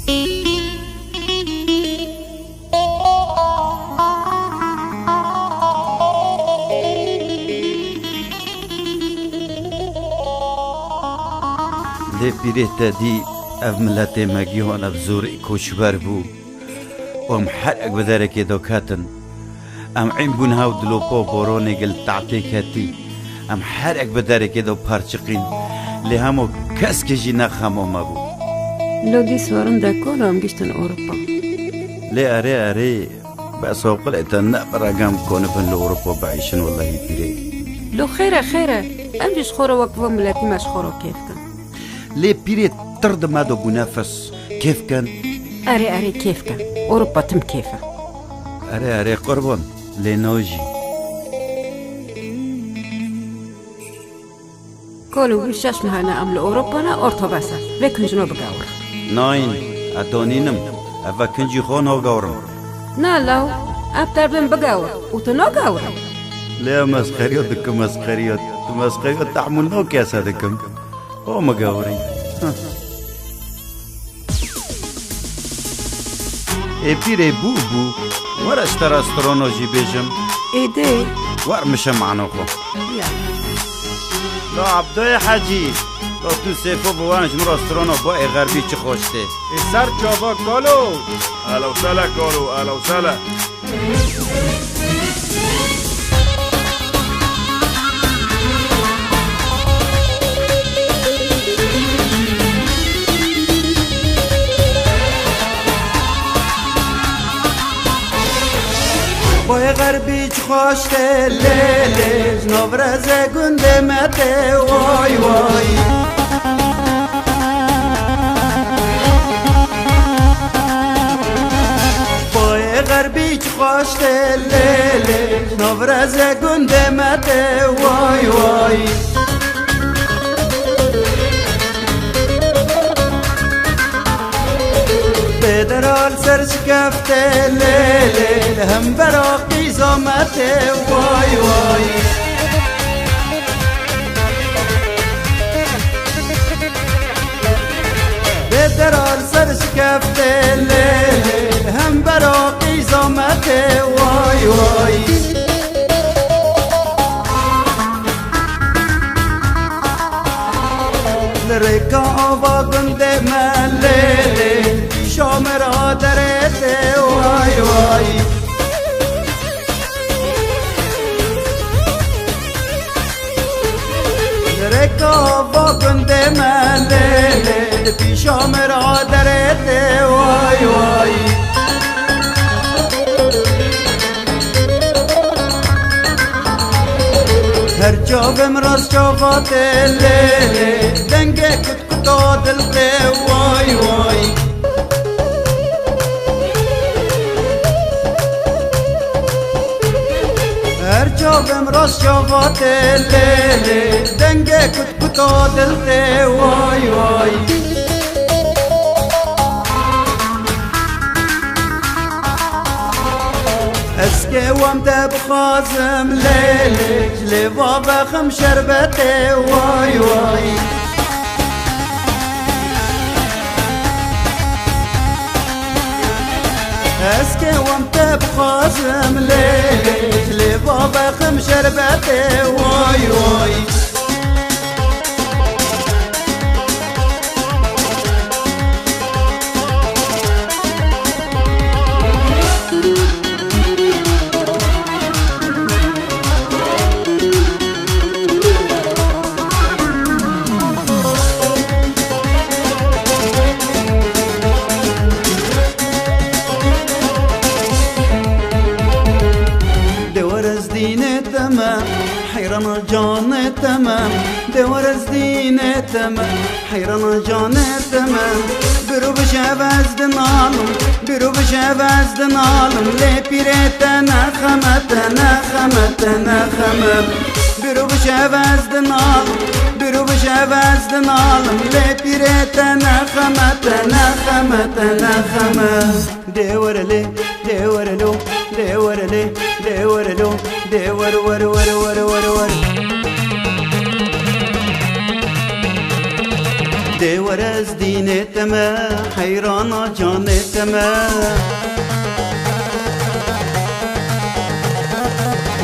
لی پیره دی اف ملت مگیوان اف زوری کشور بو ام حرق بدرکی دوکاتن ام عین بون هاو دلو پا بارانی گل تعتی کتی ام حرق بدرکی دو پرچقین لی همو کس کجی نخمو مبو لو دي سوارن دا كلهم جشتن أوروبا لی اره بس وقلعتن نقرقام كونفن لأوروبا بعيشن والله بيري لو خيرة أمجش خورا وقفة ملاتي ماش خورا كيف كان لي بيري ترد ما دو بنافس كيف كان أري كيف كان أوروبا تم كيفه اره قربان لي نوجي كولو بيشاش مهانا أمل أوروبا نا أورتو باسا ويكن جنو بقاور ناين أدونينم أفا كنجي خون هو قورم نا لو أبتر بن بقاور وتنو قاور لا مسخريات دكم مسخريات تحمل نو كاسة دكم هو مقاورين بيري بو ورا اشترى استرونوجي بيجم إيدي ور مشى معنا خو لا عبدو يا حاجي لا تو سيفو بوانج مرا استرونو باي غربي چه خوشته سر جابا كولو اهلا وسهلا كولو اهلا وسهلا باي غربي چه خوشته ليلج نوبرز گنده مته واي باي غربي چه خوشته ليلج نوبرز گنده مته واي بدرال سر شکفته لیل هم برا قیزامته وای بدرال سر شکفته لیل هم برا قیزامته وای لرکا آوا گنده من لیل شامرا درته وای درکا با گنده من لیل پیشامرا درته وای هر جا بمراز جوات لیل دنگه کت کتا دلته وای هر جا بمراز جوات لیل دنگه کت کتا دلته وای اسكي وامتى بخازم ليلك لبا بخم شربتي واي اسكي وامتى بخازم ليلك لبا بخم شربتي واي حيران جان تمام دورز دين تمام حيران جان تمام برو بشابز دنالم برو بشابز دنالم لي بيرتنا خمتنا برو بشابز دنالم برو بشابز دنالم لي بيرتنا خمتنا دورلي دورلو دورلي دورلو دور ور ور ور ور ور دور از دینتما حیرانا جانتما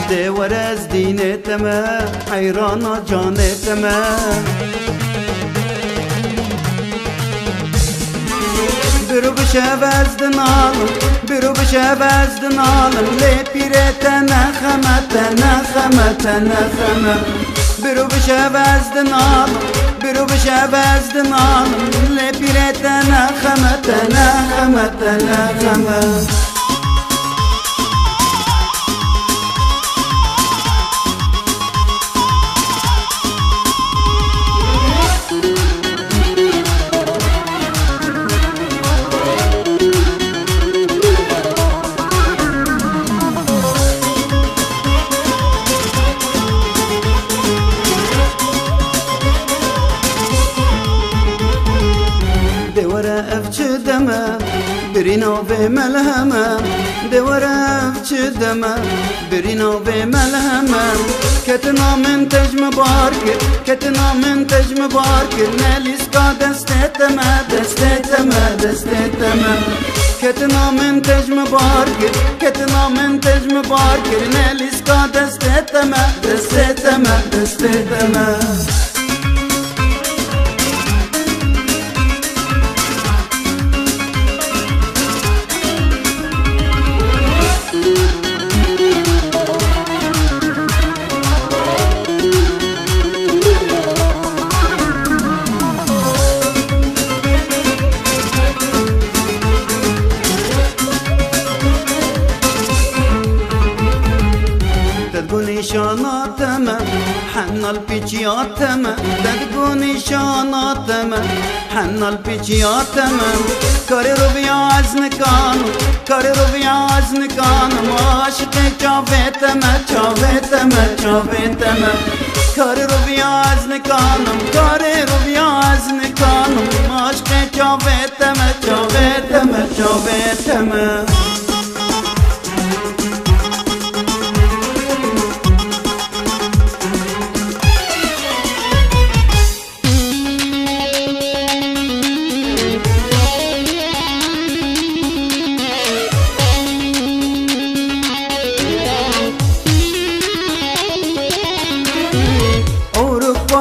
دور از دینتما حیرانا جانتما برو بشه وزدن عالم برو بشه وزدن عالم لی پیرت نخمت نخمت نخمت برو بشه وزدن عالم برو بشه وزدن عالم لی پیرت نخمت نخمت نخمت برينا بملهمة دورة بشدمة برينا بملهمة كتنا من تج مبارك كتنا من تج مبارك ناليسكا دستتما دستتما دستتما كتنا من تج مبارك كتنا من تج مبارك ناليسكا دستتما دستتما دستتما نشاناتما حنا البيجياتما تدقو نشاناتما حنا البيجياتما كاري ربيع عزنكانو كاري ربيع عزنكانو عاشقي جافتما جافتما جافتما كاري ربيع عزنكانو كاري ربيع عزنكانو عاشقي جافتما جافتما جافتما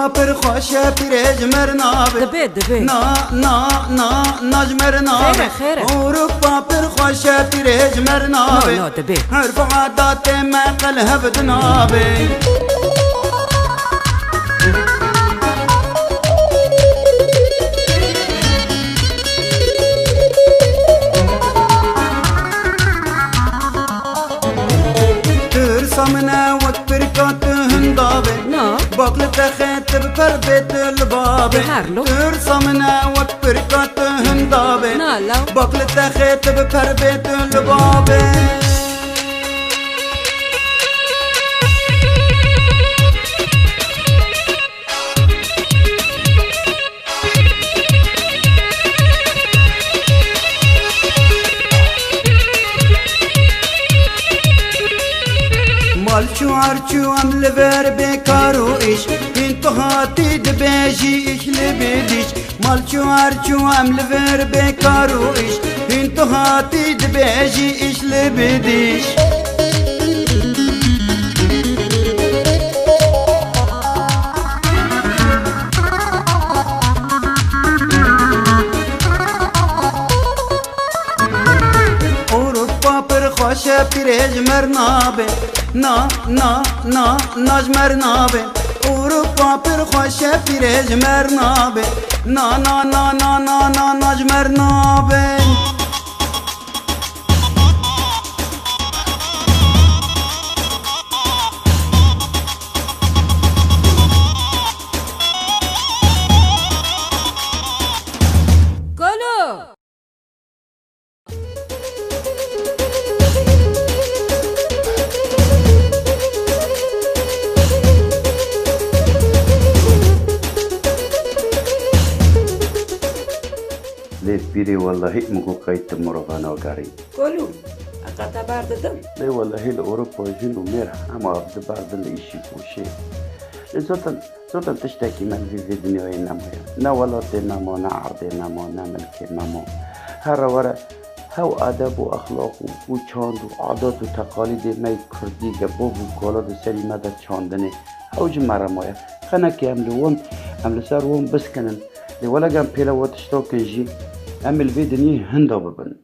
پر خوشه پیرج مرنابه دبی دبی نا نا نا ناج مرنابه خیره خیره اروپا پر خوشه پیرج مرنابه نو دبی حرف عادات مقل هبدنابه ترسمنا وتبركات هندابه باقل تخيط بفر بيت البابه ترسمنا وتبركات هندابه باقل تخيط بفر بيت البابه مالچو عرچو ام لبر بکارو ایش انتو هاتی دبیجی ایش لبیدیش مالچو عرچو ام لبر بکارو ایش انتو هاتی دبیجی ایش لبیدیش خوشه پیرج مرنابه نا نا نا ناج مرنابه اروپا پر خوشه پیرج مرنابه نا نا نا نا نا نا ناج مرنابه بيري والله مكو قيت مرغانا وقاري قولوا أقطع بارددم لا والله الأوروبا جنو ميرح أما أبدا بارد اللي يشي وشي زوتن تشتكي من في دنيا نمويا نا ولد نمو نا عرض نمو نا ملك نمو هر ورا هاو ادب و اخلاق و چاند و عادات و تقالید می کردی گبو و کالاد سری مدد چاندنه هاوج مرمویا خنکی هم لسر وون بسکنن لی ولا گم پیلا و تشتاکن جی هم الوی دنیا هندا ببن